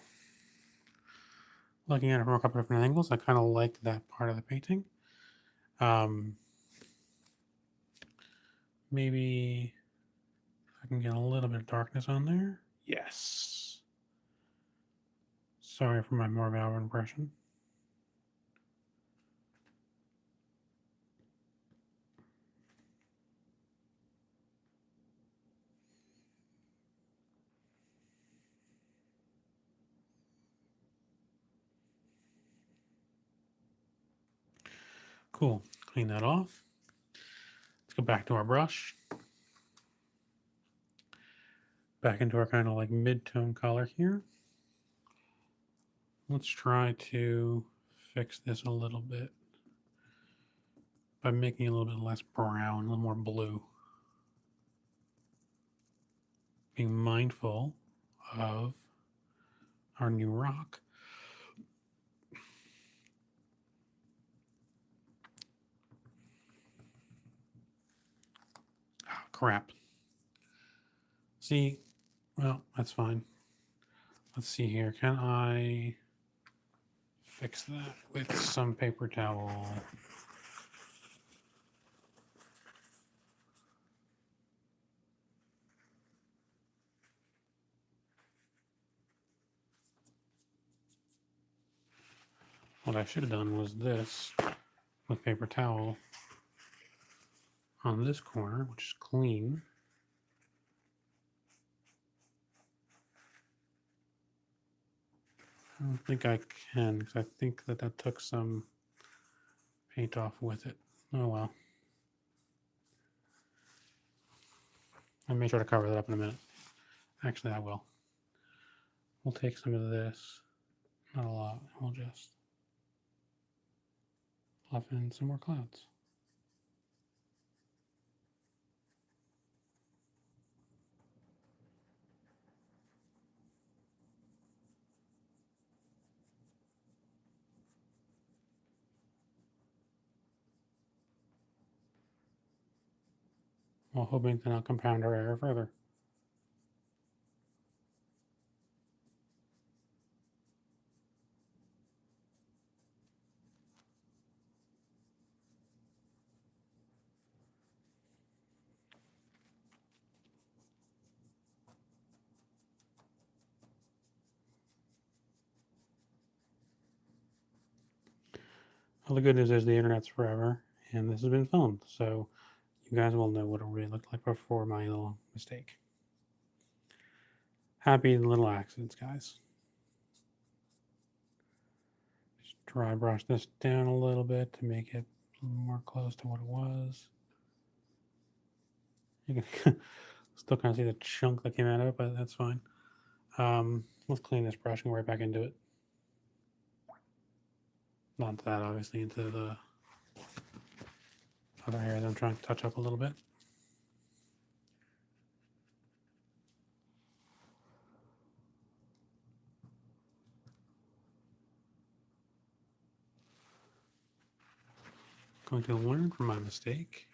Looking at it from a couple different angles, I kind of like that part of the painting. Maybe I can get a little bit of darkness on there. Yes. Sorry for my more valid impression. Cool. Clean that off. Let's go back to our brush. Back into our kind of like mid-tone color here. Let's try to fix this a little bit by making it a little bit less brown, a little more blue. Being mindful of our new rock. Oh, crap. See, well, that's fine. Let's see here. Can I fix that with some paper towel? What I should have done was this with paper towel on this corner, which is clean. I don't think I can because I think that took some paint off with it. Oh well. I'll make sure to cover that up in a minute. Actually, I will. We'll take some of this, not a lot. We'll just fluff in some more clouds. While hoping to not compound our error further. Well, the good news is the internet's forever, and this has been filmed, so you guys will know what it really looked like before my little mistake. Happy little accidents, guys. Just dry brush this down a little bit to make it more close to what it was. You can still kind of see the chunk that came out of it, but that's fine. Let's clean this brush and go right back into it. Not that, obviously, into the other areas I'm trying to touch up a little bit. Going to learn from my mistake.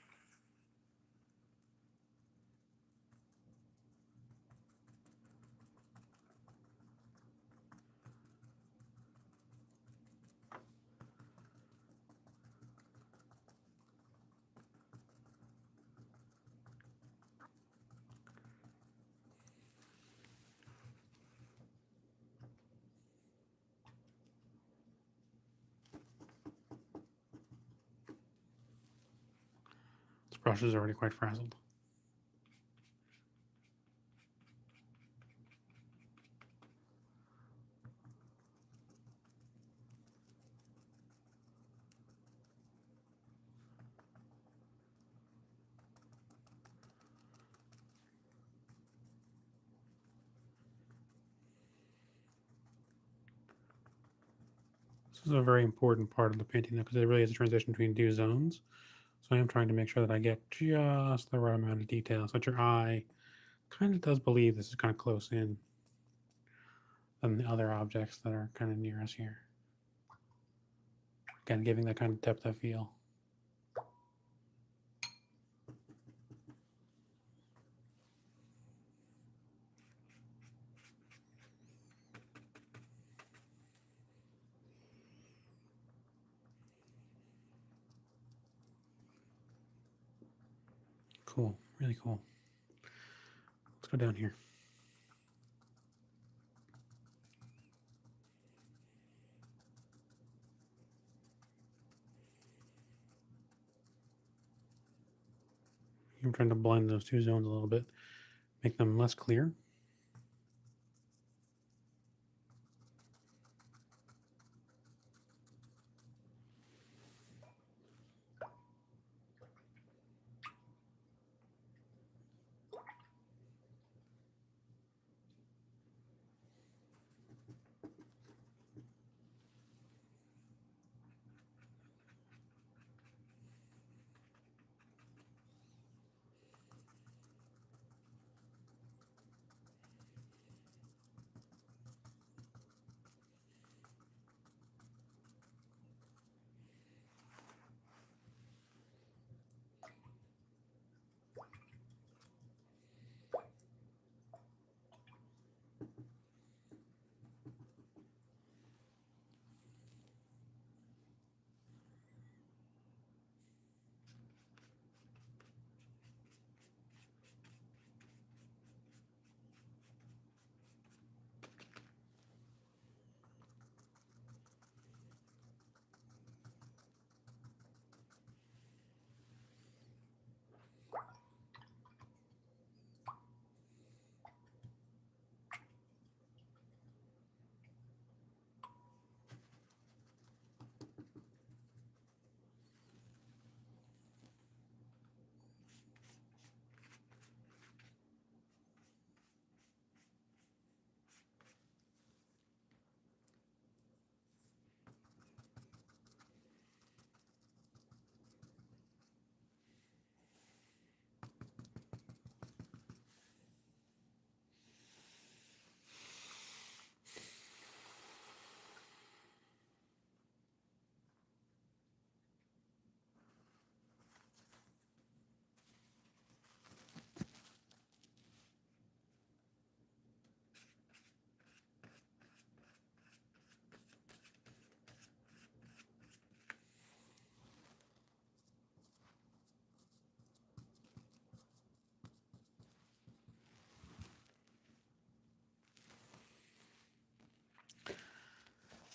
This brush is already quite frazzled. This is a very important part of the painting because it really is a transition between two zones. So I am trying to make sure that I get just the right amount of detail so that your eye kind of does believe this is kind of close in than the other objects that are kind of near us here. Again, giving that kind of depth of feel. Cool, really cool. Let's go down here. I'm trying to blend those two zones a little bit, make them less clear.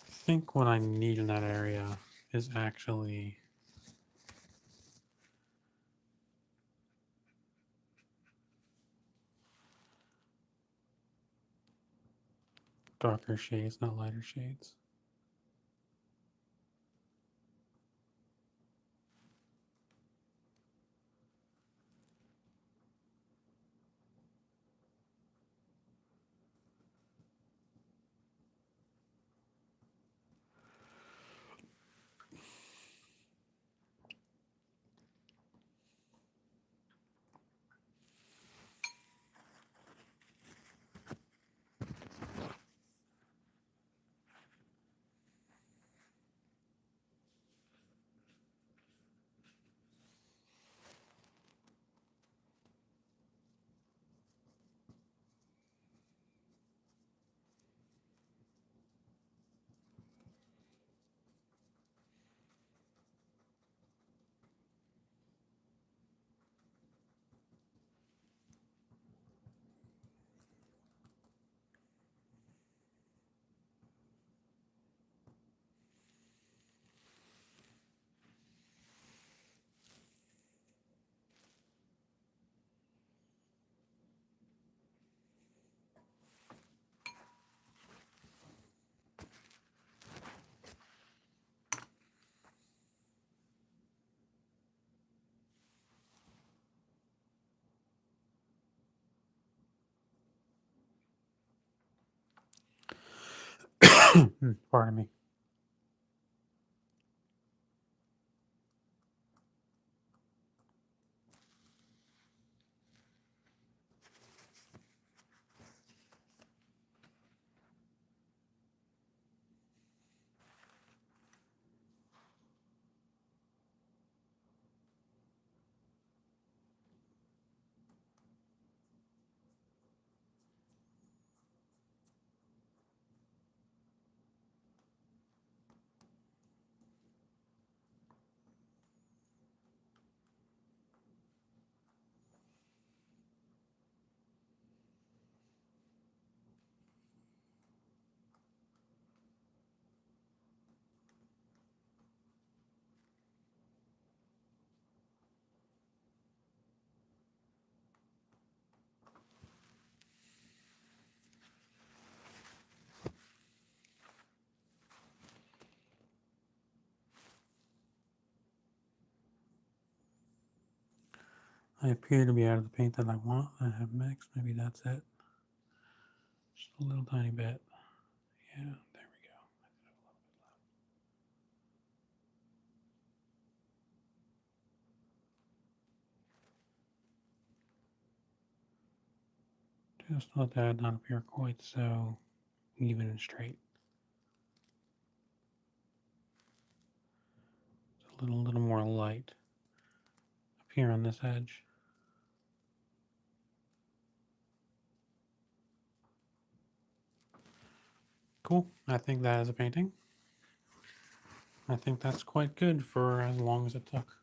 I think what I need in that area is actually darker shades, not lighter shades. Pardon me. I appear to be out of the paint that I want. I have mixed. Maybe that's it. Just a little tiny bit. Yeah, there we go. Just let that not appear quite so even and straight. It's a little more light up here on this edge. Cool. I think that is a painting. I think that's quite good for as long as it took.